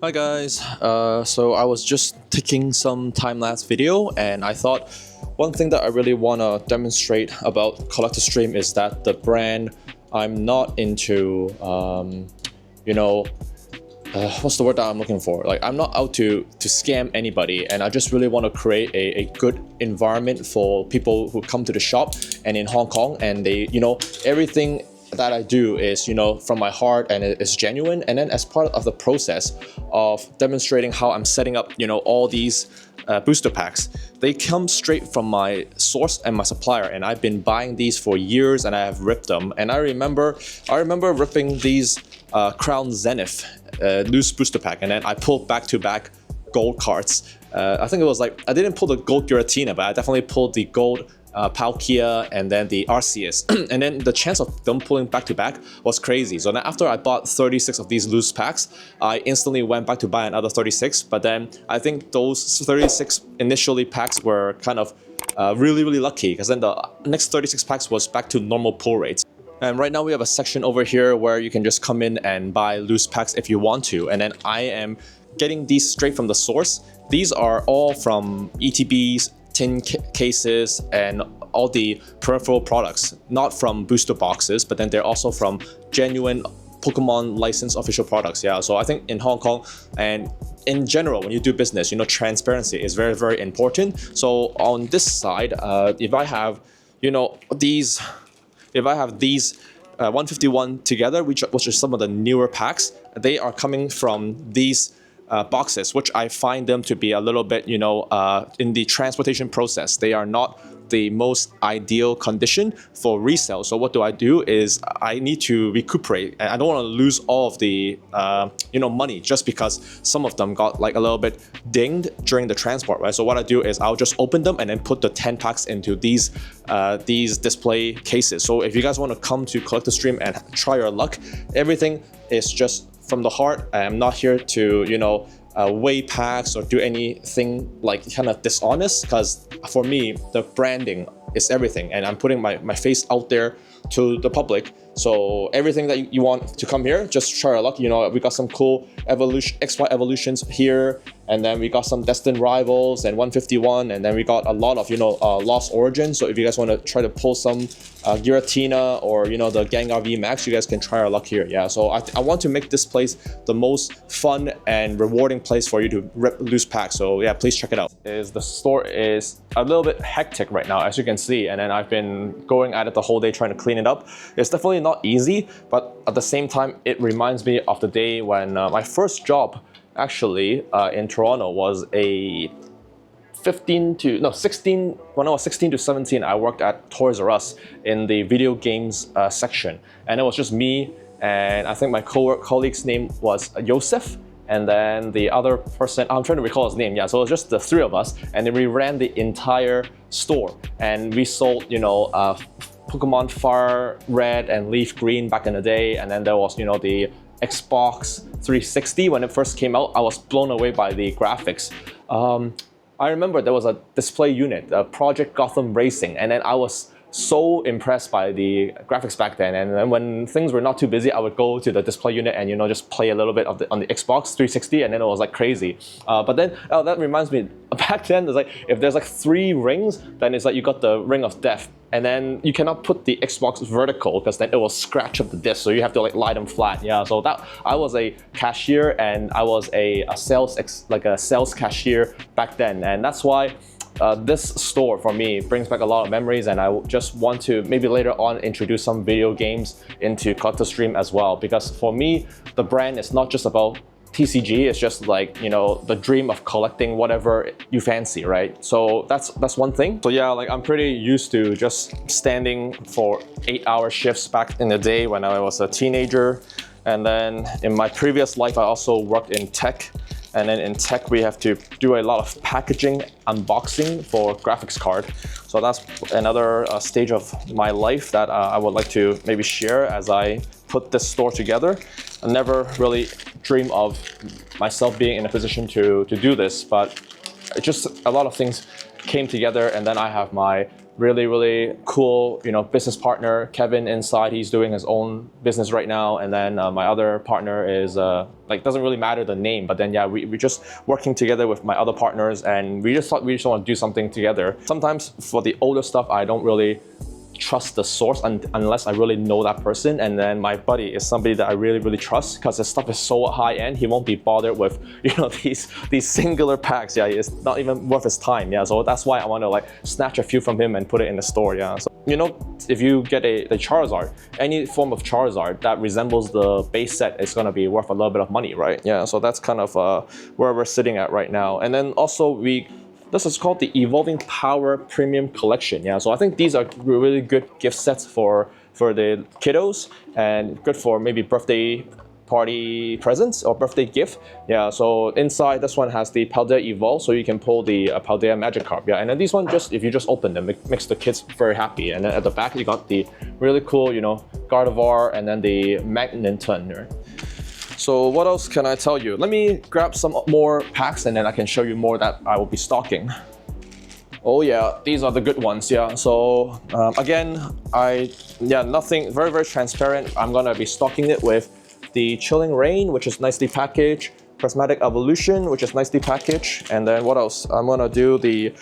Hi guys, so I was just taking some time-lapse video and I thought one thing that I really want to demonstrate about Collector Stream is that the brand, I'm not into, what's the word that I'm looking for? Like, I'm not out to scam anybody, and I just really want to create a good environment for people who come to the shop and in Hong Kong, and they, everything that I do is, from my heart and it's genuine. And then as part of the process of demonstrating how I'm setting up, all these booster packs, they come straight from my source and my supplier, and I've been buying these for years and I have ripped them. And I remember ripping these Crown Zenith loose booster pack, and then I pulled back-to-back gold cards. I think it was like, I didn't pull the gold Giratina, but I definitely pulled the gold Palkia and then the Arceus. And then the chance of them pulling back to back was crazy. So then after I bought 36 of these loose packs, I instantly went back to buy another 36. But then I think those 36 initially packs were kind of really lucky, because then the next 36 packs was back to normal pull rates. And right now we have a section over here where you can just come in and buy loose packs if you want to. And then I am getting these straight from the source. These are all from ETBs, tin cases, and all the peripheral products, not from booster boxes, but then they're also from genuine Pokemon licensed official products. Yeah, so I think in Hong Kong and in general, when you do business, transparency is very important. So on this side, if I have, these 151 together, which are some of the newer packs, they are coming from these boxes, which I find them to be a little bit, in the transportation process, they are not the most ideal condition for resale. So what do I do is I need to recuperate, and I don't want to lose all of the money just because some of them got like a little bit dinged during the transport, right? So what I do is I'll just open them and then put the 10 packs into these display cases. So if you guys want to come to Collector Stream and try your luck, everything is just from the heart. I am not here to, weigh packs or do anything like kind of dishonest, because for me, the branding is everything, and I'm putting my face out there to the public. So everything that you want to come here, just try your luck. We got some cool XY evolutions here, and then we got some Destined Rivals and 151, and then we got a lot of Lost Origins. So if you guys want to try to pull some Giratina or the Gengar V Max, you guys can try your luck here. Yeah, so I want to make this place the most fun and rewarding place for you to rip loose packs. So yeah, please check it out. The store is a little bit hectic right now, as you can see, and then I've been going at it the whole day trying to clean it up. It's definitely not easy, but at the same time, it reminds me of the day when my first job actually in Toronto was a 16, when I was 16 to 17, I worked at Toys R Us in the video games section, and it was just me, and I think my colleague's name was Joseph, and then the other person, I'm trying to recall his name, yeah, so it was just the three of us, and then we ran the entire store, and we sold, Pokemon Fire Red and Leaf Green back in the day, and then there was, the Xbox 360 when it first came out. I was blown away by the graphics. I remember there was a display unit, Project Gotham Racing, and then I was so impressed by the graphics back then. And then when things were not too busy, I would go to the display unit and just play a little bit of on the Xbox 360, and then it was like crazy. But then that reminds me, back then there's like, if there's like 3 rings, then it's like you got the Ring of Death, and then you cannot put the Xbox vertical because then it will scratch up the disc, so you have to like lie them flat. Yeah, so that I was a cashier, and I was a sales cashier back then, and that's why this store for me brings back a lot of memories, and I just want to maybe later on introduce some video games into Collector Stream as well, because for me, the brand is not just about TCG, it's just like, the dream of collecting whatever you fancy, right? So that's one thing. So yeah, like I'm pretty used to just standing for 8-hour shifts back in the day when I was a teenager. And then in my previous life, I also worked in tech. And then in tech, we have to do a lot of packaging, unboxing for graphics card. So that's another stage of my life that I would like to maybe share as I put this store together. I never really dreamed of myself being in a position to do this, but it just a lot of things came together, and then I have my really cool, business partner, Kevin inside. He's doing his own business right now. And then my other partner is, doesn't really matter the name, but then yeah, we're just working together with my other partners, and we just thought we just want to do something together. Sometimes for the older stuff, I don't really trust the source unless I really know that person, and then my buddy is somebody that I really trust because his stuff is so high end. He won't be bothered with these singular packs. Yeah, it's not even worth his time. Yeah, so that's why I want to snatch a few from him and put it in the store. Yeah, so if you get the Charizard, any form of Charizard that resembles the base set is going to be worth a little bit of money, right? Yeah, so that's kind of where we're sitting at right now. And then also this is called the Evolving Power Premium Collection. Yeah, so I think these are really good gift sets for the kiddos, and good for maybe birthday party presents or birthday gift. Yeah, so inside this one has the Paldea Evolve, so you can pull the Paldea Magikarp. Yeah, and then these one, if you just open them, it makes the kids very happy. And then at the back you got the really cool, Gardevoir, and then the Magneton. Right? So what else can I tell you? Let me grab some more packs and then I can show you more that I will be stocking. Oh yeah, these are the good ones. Yeah, so again, nothing, very transparent. I'm gonna be stocking it with the Chilling Reign, which is nicely packaged, Prismatic Evolution, which is nicely packaged, and then what else? I'm gonna do the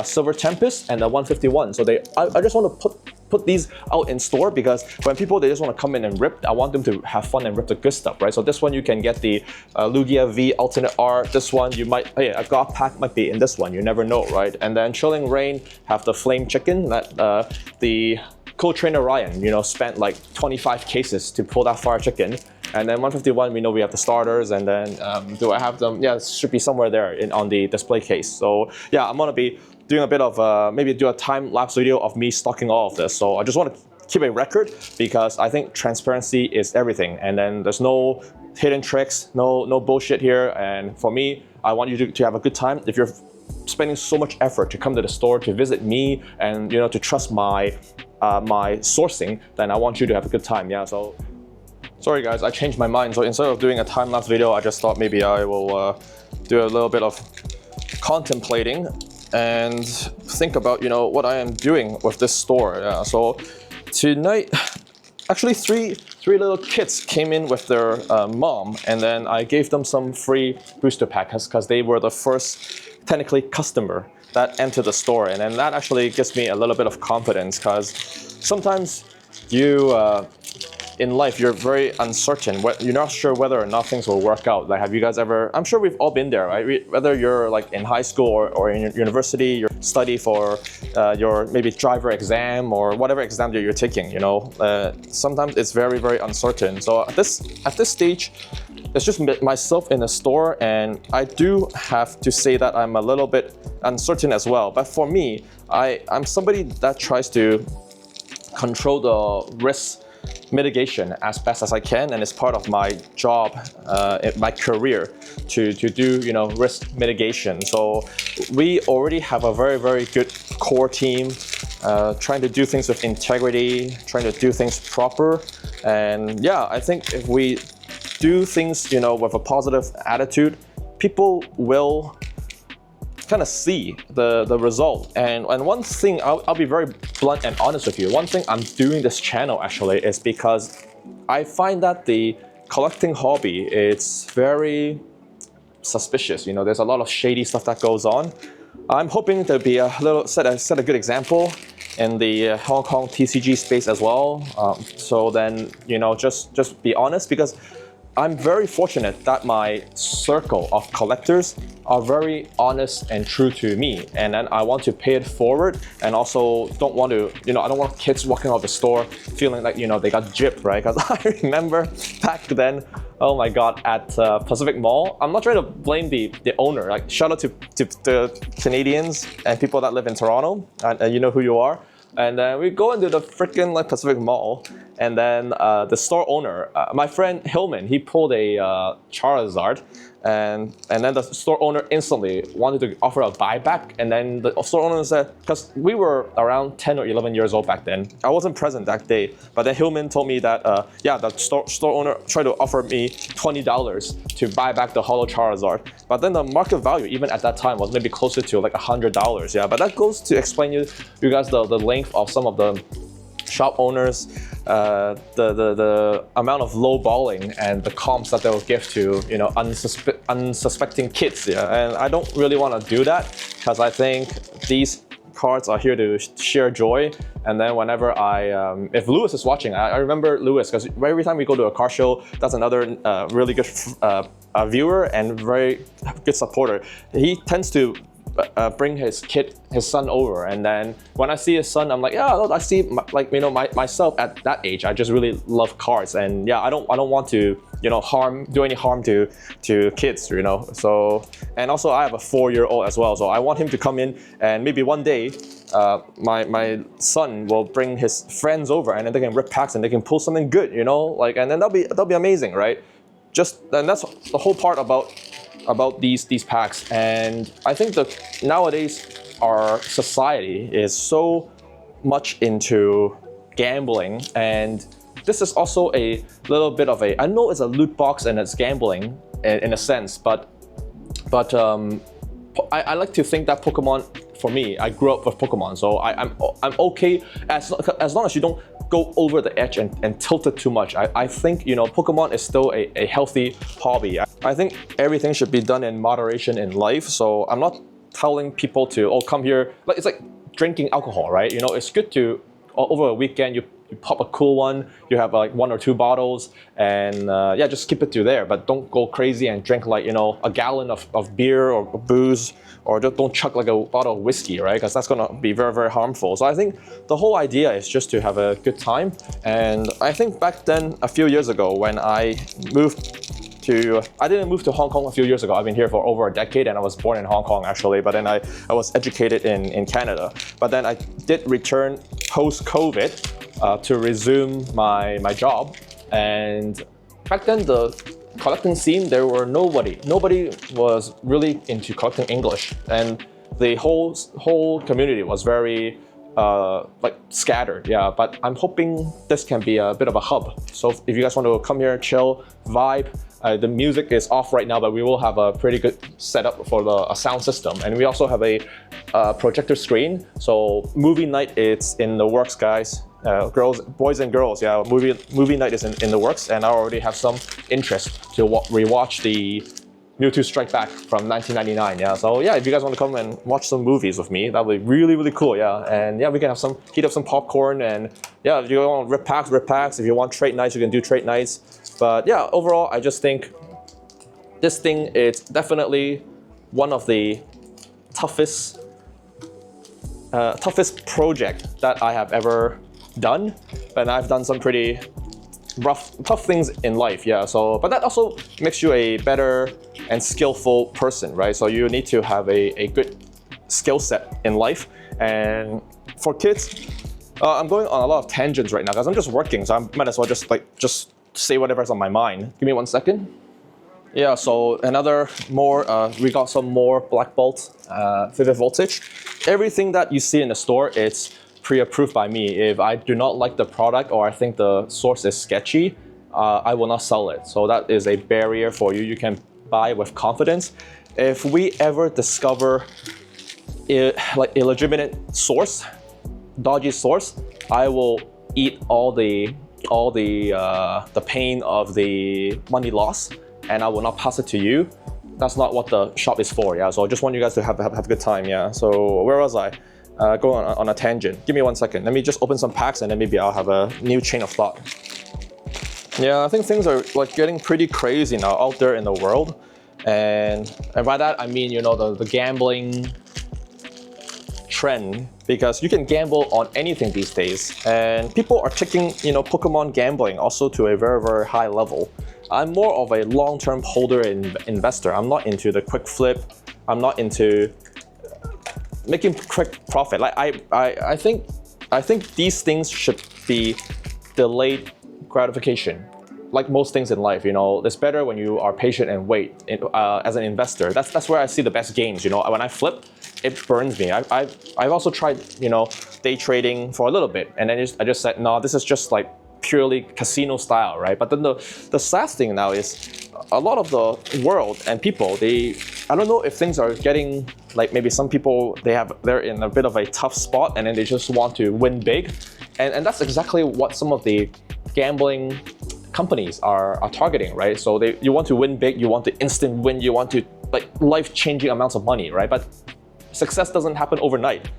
Silver Tempest and the 151. So I just want to put these out in store, because when people, they just want to come in and rip, I want them to have fun and rip the good stuff, right? So this one you can get the Lugia V alternate art. This one you might, a God pack might be in this one, you never know, right? And then Chilling Reign have the Flame Chicken that the co-trainer Ryan, spent like 25 cases to pull that fire chicken. And then 151, we know we have the starters, and then do I have them? Yeah, it should be somewhere there on the display case. So yeah, I'm gonna be doing a bit of maybe do a time-lapse video of me stocking all of this. So I just want to keep a record, because I think transparency is everything, and then there's no hidden tricks, no bullshit here. And for me, I want you to have a good time. If you're spending so much effort to come to the store, to visit me, and to trust my sourcing, then I want you to have a good time. Yeah, so sorry guys, I changed my mind. So instead of doing a time-lapse video, I just thought maybe I will do a little bit of contemplating and think about what I am doing with this store. Yeah, so tonight, actually three little kids came in with their mom, and then I gave them some free booster packs because they were the first technically customer that entered the store. And then that actually gives me a little bit of confidence, because sometimes in life, you're very uncertain. You're not sure whether or not things will work out. Like, have you guys ever, I'm sure we've all been there, right? Whether you're like in high school or in university, you study for your maybe driver exam or whatever exam that you're taking, sometimes it's very uncertain. So at this stage, it's just myself in the store, and I do have to say that I'm a little bit uncertain as well. But for me, I'm somebody that tries to control the risk mitigation as best as I can, and it's part of my job, my career, to do risk mitigation. So we already have a very good core team, trying to do things with integrity, trying to do things proper. And yeah, I think if we do things with a positive attitude, people will kind of see the result. And one thing, I'll be very blunt and honest with you. One thing I'm doing this channel actually is because I find that the collecting hobby, it's very suspicious. There's a lot of shady stuff that goes on. I'm hoping to be a little set a good example in the Hong Kong TCG space as well. So then just be honest, because I'm very fortunate that my circle of collectors are very honest and true to me, and then I want to pay it forward, and also don't want to, I don't want kids walking out the store feeling like, they got gypped, right? Because I remember back then, oh my God, at Pacific Mall, I'm not trying to blame the owner. Like, shout out to the Canadians and people that live in Toronto, and you know who you are. And then we go into the freaking like Pacific Mall, and then the store owner, my friend Hillman, he pulled a Charizard, and then the store owner instantly wanted to offer a buyback. And then the store owner said, because we were around 10 or 11 years old back then, I wasn't present that day, but then Hillman told me that the store owner tried to offer me $20 to buy back the Holo Charizard. But then the market value even at that time was maybe closer to like $100. Yeah, but that goes to explain you guys the length of some of the shop owners, the amount of lowballing and the comps that they'll give to unsuspecting kids. Yeah, and I don't really want to do that, because I think these cards are here to share joy. And then whenever if Lewis is watching, I remember Lewis, because every time we go to a car show, that's another really good viewer and very good supporter. He tends to bring his son over, and then when I see his son, I'm like, yeah, look, I see myself at that age. I just really love cars, and yeah, I don't want to do any harm to kids, So, and also I have a 4-year-old as well, so I want him to come in, and maybe one day my son will bring his friends over, and then they can rip packs and they can pull something good, and then that'll be amazing, right? And that's the whole part about these packs. And I think that nowadays our society is so much into gambling, and this is also a little bit of I know it's a loot box and it's gambling in a sense, but I like to think that Pokemon, for me, I grew up with Pokemon, so I'm okay as long as you don't go over the edge and tilt it too much. I think Pokemon is still a healthy hobby. I think everything should be done in moderation in life. So I'm not telling people to come here. It's like drinking alcohol, right? It's good to over a weekend you pop a cool one. You have like 1 or 2 bottles, and just keep it to there. But don't go crazy and drink like a gallon of beer or booze, or just don't chuck like a bottle of whiskey, right? Because that's gonna be very, very harmful. So I think the whole idea is just to have a good time. And I think back then, a few years ago, when I didn't move to Hong Kong a few years ago. I've been here for over a decade, and I was born in Hong Kong actually, but then I was educated in Canada. But then I did return post-COVID to resume my job. And back then, the collecting scene, there were nobody was really into collecting English, and the whole community was very scattered. Yeah, but I'm hoping this can be a bit of a hub. So if you guys want to come here, chill, vibe. The music is off right now, but we will have a pretty good setup for a sound system, and we also have a projector screen. So movie night, it's in the works, guys. Boys and girls, yeah. Movie night is in the works, and I already have some interest to rewatch the Mewtwo Strike Back from 1999. Yeah, so yeah, if you guys want to come and watch some movies with me, that would be really, really cool. Yeah, and yeah, we can heat up some popcorn, and yeah, if you want to rip packs. If you want trade nights, you can do trade nights. But yeah, overall, I just think this thing is definitely one of the toughest project that I have ever done. And I've done some pretty tough things in life, yeah. So, but that also makes you a better and skillful person, right? So you need to have a good skill set in life. And for kids, I'm going on a lot of tangents right now because I'm just working, so I might as well just say whatever's on my mind. Give me 1 second. Yeah, so we got some more Black Bolt Vivid Voltage. Everything that you see in the store, it's pre-approved by me. If I do not like the product or I think the source is sketchy, I will not sell it. So that is a barrier for you. You can buy with confidence. If we ever discover illegitimate source, dodgy source, I will eat all the pain of the money loss, and I will not pass it to you. That's not what the shop is for, yeah. So I just want you guys to have a good time, yeah. So where was I? Going on a tangent. Give me 1 second. Let me just open some packs, and then maybe I'll have a new chain of thought. Yeah, I think things are getting pretty crazy now out there in the world, and by that I mean the gambling trend, because you can gamble on anything these days, and people are taking Pokemon gambling also to a very, very high level. I'm more of a long-term holder and investor. I'm not into the quick flip. I'm not into making quick profit. I think I think these things should be delayed gratification. Like most things in life, it's better when you are patient and wait. As an investor, that's where I see the best gains. When I flip, it burns me. I've also tried, day trading for a little bit, and then I just said, no, this is just like purely casino style, right? But then the sad thing now is a lot of the world and people, I don't know if things are getting, like maybe some people, they're in a bit of a tough spot and then they just want to win big. And that's exactly what some of the gambling companies are targeting, right? So you want to win big, you want the instant win, you want to like life-changing amounts of money, right? But success doesn't happen overnight.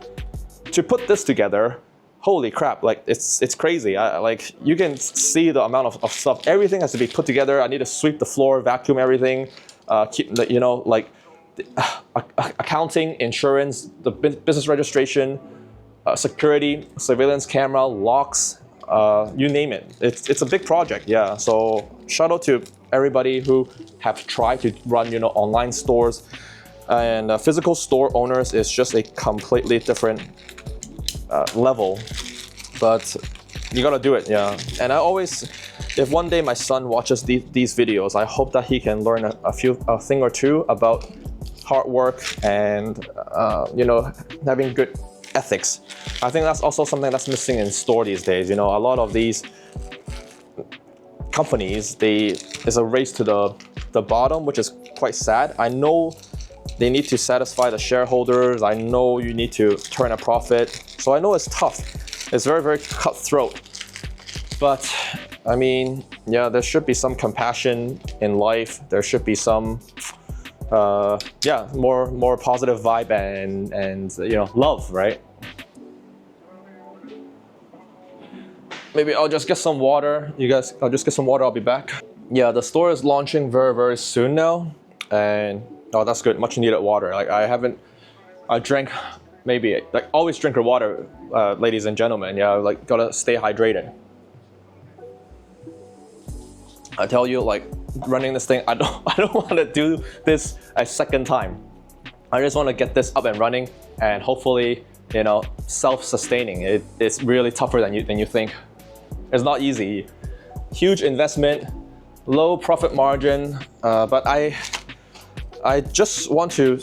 To put this together, holy crap, like it's crazy. Like you can see the amount of stuff. Everything has to be put together. I need to sweep the floor, vacuum everything, accounting, insurance, the business registration, security, surveillance camera, locks, you name it. It's a big project, yeah. So shout out to everybody who have tried to run online stores, and physical store owners is just a completely different level, but you gotta do it, yeah. And I always, if one day my son watches these videos, I hope that he can learn a thing or two about hard work and having good ethics. I think that's also something that's missing in store these days. A lot of these companies, it's a race to the bottom, which is quite sad. I know they need to satisfy the shareholders. I know you need to turn a profit. So I know it's tough. It's very, very cutthroat. But I mean, yeah, there should be some compassion in life. There should be some, more positive vibe and love, right? Maybe I'll just get some water. I'll just get some water. I'll be back. Yeah, the store is launching very, very soon now, and oh, that's good. Much needed water. Like I drank maybe, like always drink your water, ladies and gentlemen. Yeah, like gotta stay hydrated. I tell you, like running this thing, I don't want to do this a second time. I just want to get this up and running and hopefully, self-sustaining. It's really tougher than you think. It's not easy. Huge investment, low profit margin, but I just want to.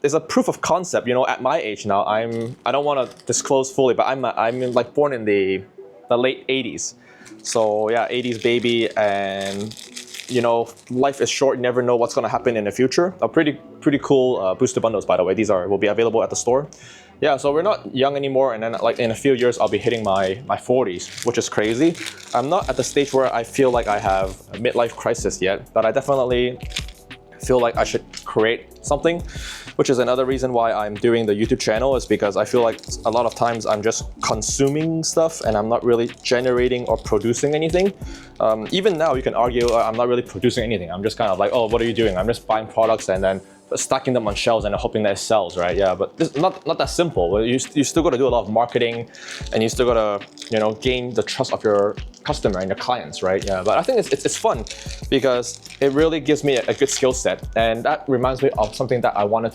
It's a proof of concept, at my age now. I don't want to disclose fully, but I'm like born in the late 80s. So yeah, 80s baby, and life is short. You never know what's going to happen in the future. A pretty cool booster bundles, by the way. These will be available at the store. Yeah, so we're not young anymore, and then like in a few years I'll be hitting my 40s, which is crazy. I'm not at the stage where I feel like I have a midlife crisis yet, but I definitely feel like I should create something, which is another reason why I'm doing the YouTube channel, is because I feel like a lot of times I'm just consuming stuff and I'm not really generating or producing anything. Even now you can argue I'm not really producing anything. I'm just kind of like, oh, what are you doing? I'm just buying products and then stacking them on shelves and hoping that it sells, right? Yeah, but it's not that simple. You still got to do a lot of marketing, and you still got to gain the trust of your customer and your clients, right? Yeah, but I think it's fun because it really gives me a good skill set, and that reminds me of something that I wanted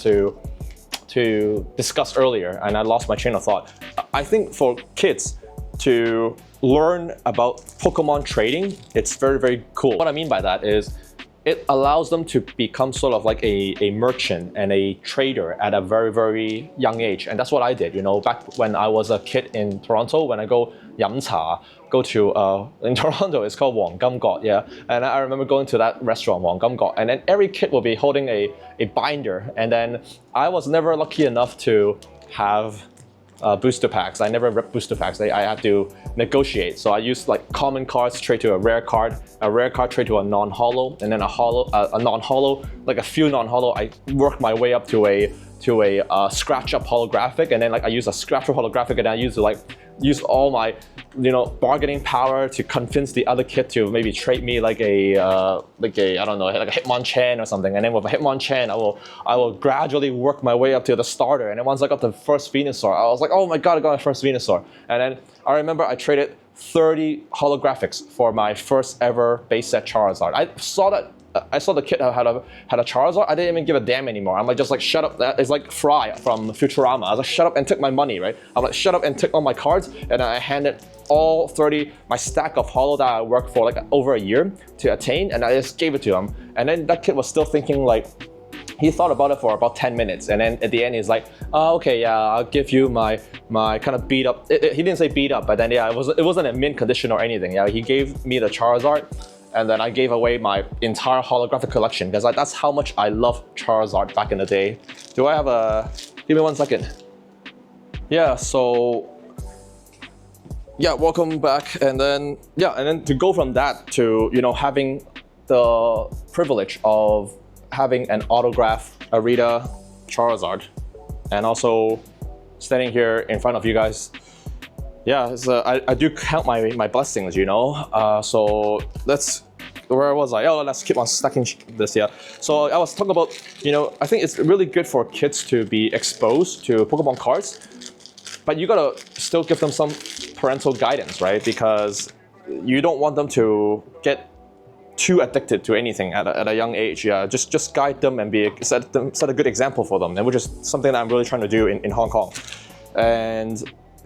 to discuss earlier, and I lost my train of thought. I think for kids to learn about Pokemon trading, it's very, very cool. What I mean by that is, it allows them to become sort of like a merchant and a trader at a very, very young age. And that's what I did, back when I was a kid in Toronto, when I go yam cha, in Toronto, it's called Wang Gam Got, yeah. And I remember going to that restaurant, Wang Gam Got, and then every kid will be holding a binder. And then I was never lucky enough to have booster packs. I never ripped booster packs. I had to negotiate. So I used like common cards trade to a rare card trade to a non-holo, and then a non-holo, like a few non-holo. I worked my way up to a scratch up holographic, and then like I use a scratch up holographic, and I use all my bargaining power to convince the other kid to maybe trade me like a I don't know, like a Hitmonchan or something. And then with a Hitmonchan, I will gradually work my way up to the starter. And then once I got the first Venusaur, I was like, oh my god, I got my first Venusaur. And then I remember I traded 30 holographics for my first ever base set Charizard. I saw that I saw the kid had a Charizard. I didn't even give a damn anymore. I'm like, just like, shut up. It's like Fry from Futurama. I was like, shut up and take my money, right? I'm like, shut up and take all my cards. And I handed all 30, my stack of holo that I worked for like over a year to attain, and I just gave it to him. And then that kid was still thinking like, he thought about it for about 10 minutes, and then at the end he's like, oh, okay, yeah, I'll give you my kind of beat up. He didn't say beat up, but then yeah, it wasn't in mint condition or anything. Yeah, he gave me the Charizard, and then I gave away my entire holographic collection because that's how much I love Charizard back in the day. Do I have a? Give me 1 second. Yeah, so yeah, welcome back, and then to go from that to having the privilege of having an autograph Arita Charizard, and also standing here in front of you guys. Yeah, I do count my blessings, so where was I? Oh, let's keep on stacking this here. So I was talking about, I think it's really good for kids to be exposed to Pokemon cards, but you gotta still give them some parental guidance, right? Because you don't want them to get too addicted to anything at a young age. Yeah, just guide them and set a good example for them, and which is something that I'm really trying to do in Hong Kong.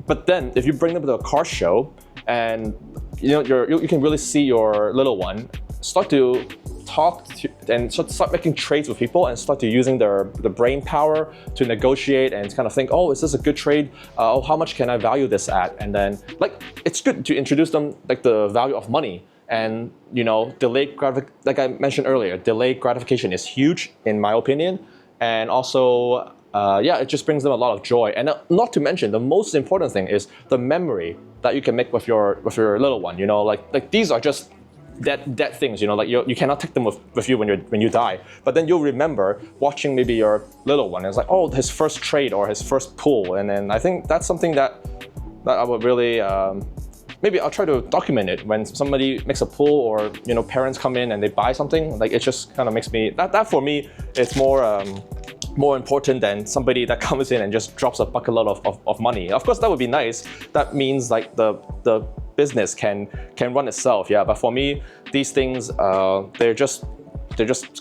But then if you bring them to a car show, and you can really see your little one start to talk to, and start making trades with people, and start to using the brain power to negotiate and kind of think, oh, is this a good trade? Oh, how much can I value this at? And then it's good to introduce them the value of money. And like I mentioned earlier, delayed gratification is huge in my opinion, and also it just brings them a lot of joy. And not to mention, the most important thing is the memory that you can make with your little one. Like these are just dead things. Like you cannot take them with you when you die. But then you'll remember watching maybe your little one. It's like, oh, his first trade or his first pull, and then I think that's something that I would really. Maybe I'll try to document it when somebody makes a pull, or parents come in and they buy something. Like it just kind of makes me that for me it's more important than somebody that comes in and just drops a bucket load of money. Of course, that would be nice. That means like the business can run itself. Yeah, but for me, these things they're just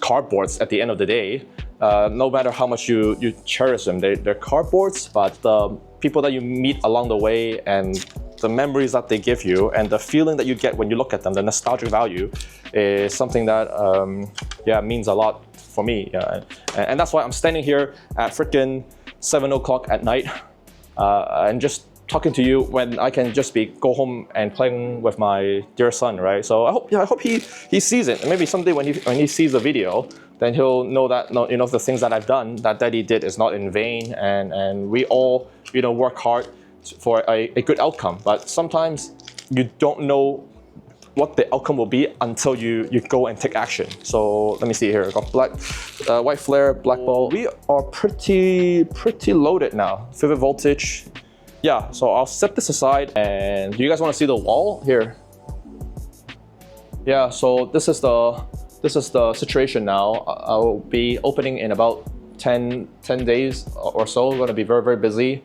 cardboards at the end of the day. No matter how much you cherish them, they're cardboards. But the people that you meet along the way, and the memories that they give you, and the feeling that you get when you look at them, the nostalgic value, is something that means a lot for me. Yeah. And that's why I'm standing here at freaking 7 o'clock at night and just talking to you when I can just go home and playing with my dear son, right? So I hope he sees it. And maybe someday when he sees the video, then he'll know that the things that I've done, that Daddy did, is not in vain, and we all work hard for a good outcome. But sometimes you don't know what the outcome will be until you go and take action. So let me see here. Got white flare, black ball. We are pretty loaded now. Vivid voltage. Yeah, so I'll set this aside, and do you guys want to see the wall here? Yeah, so this is the situation now. I'll be opening in about 10 days or so. We're going to be very busy.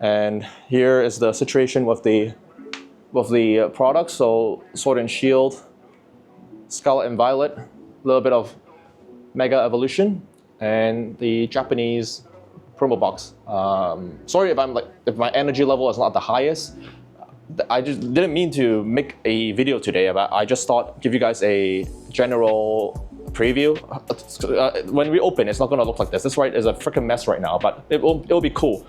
And here is the situation with the products. So Sword and Shield, Scarlet and Violet, a little bit of Mega Evolution, and the Japanese promo box. Sorry if my energy level is not the highest. I just didn't mean to make a video today, but I just thought give you guys a general preview. When we open, it's not going to look like this. This is a freaking mess right now, but it'll be cool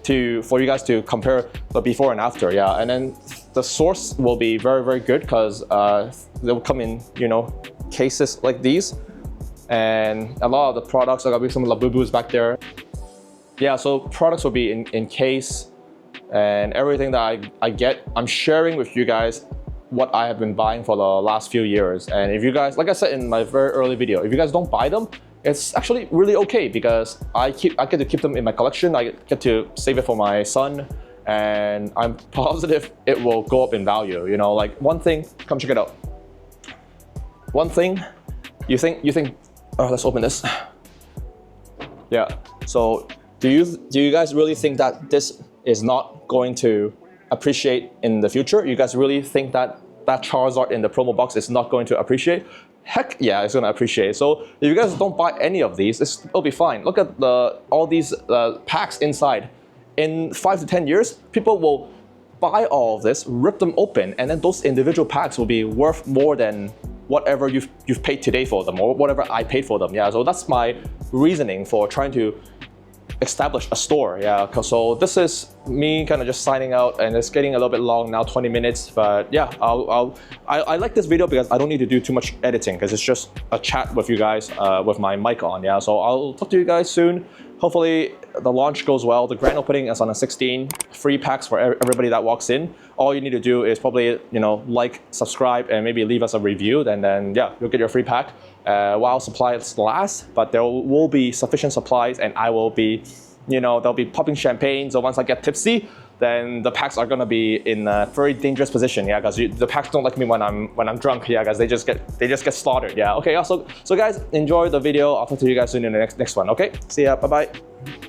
for you guys to compare the before and after. Yeah, and then the source will be very good because they will come in cases like these, and a lot of the products, like I'll be some Labubus back there. Yeah, so products will be in case, and everything that I get, I'm sharing with you guys what I have been buying for the last few years. And if you guys, like I said in my very early video, if you guys don't buy them, it's actually really okay, because I get to keep them in my collection. I get to save it for my son, and I'm positive it will go up in value. Like one thing, come check it out. One thing, you think, oh, let's open this. Yeah, so do you guys really think that this is not going to appreciate in the future? You guys really think that Charizard in the promo box is not going to appreciate? heck yeah, it's gonna appreciate. So if you guys don't buy any of these, it'll be fine. Look at all these packs inside. In 5 to 10 years, people will buy all of this, rip them open, and then those individual packs will be worth more than whatever you've paid today for them, or whatever I paid for them. Yeah, so that's my reasoning for trying to establish a store. Yeah, so this is me kind of just signing out, and it's getting a little bit long now, 20 minutes. But yeah, I like this video because I don't need to do too much editing, because it's just a chat with you guys with my mic on. Yeah, so I'll talk to you guys soon. Hopefully the launch goes well. The grand opening is on the 16th. Free packs for everybody that walks in. All you need to do is probably, you know, like, subscribe, and maybe leave us a review, and then yeah, you'll get your free pack while supplies last. But there will be sufficient supplies, and I will be, you know, they'll be popping champagne. So once I get tipsy, then the packs are gonna be in a very dangerous position. Yeah, because the packs don't like me when I'm drunk. Yeah, guys, they just get slaughtered. Yeah. Okay. Also, so guys, enjoy the video. I'll talk to you guys soon in the next one. Okay. See ya. Bye bye.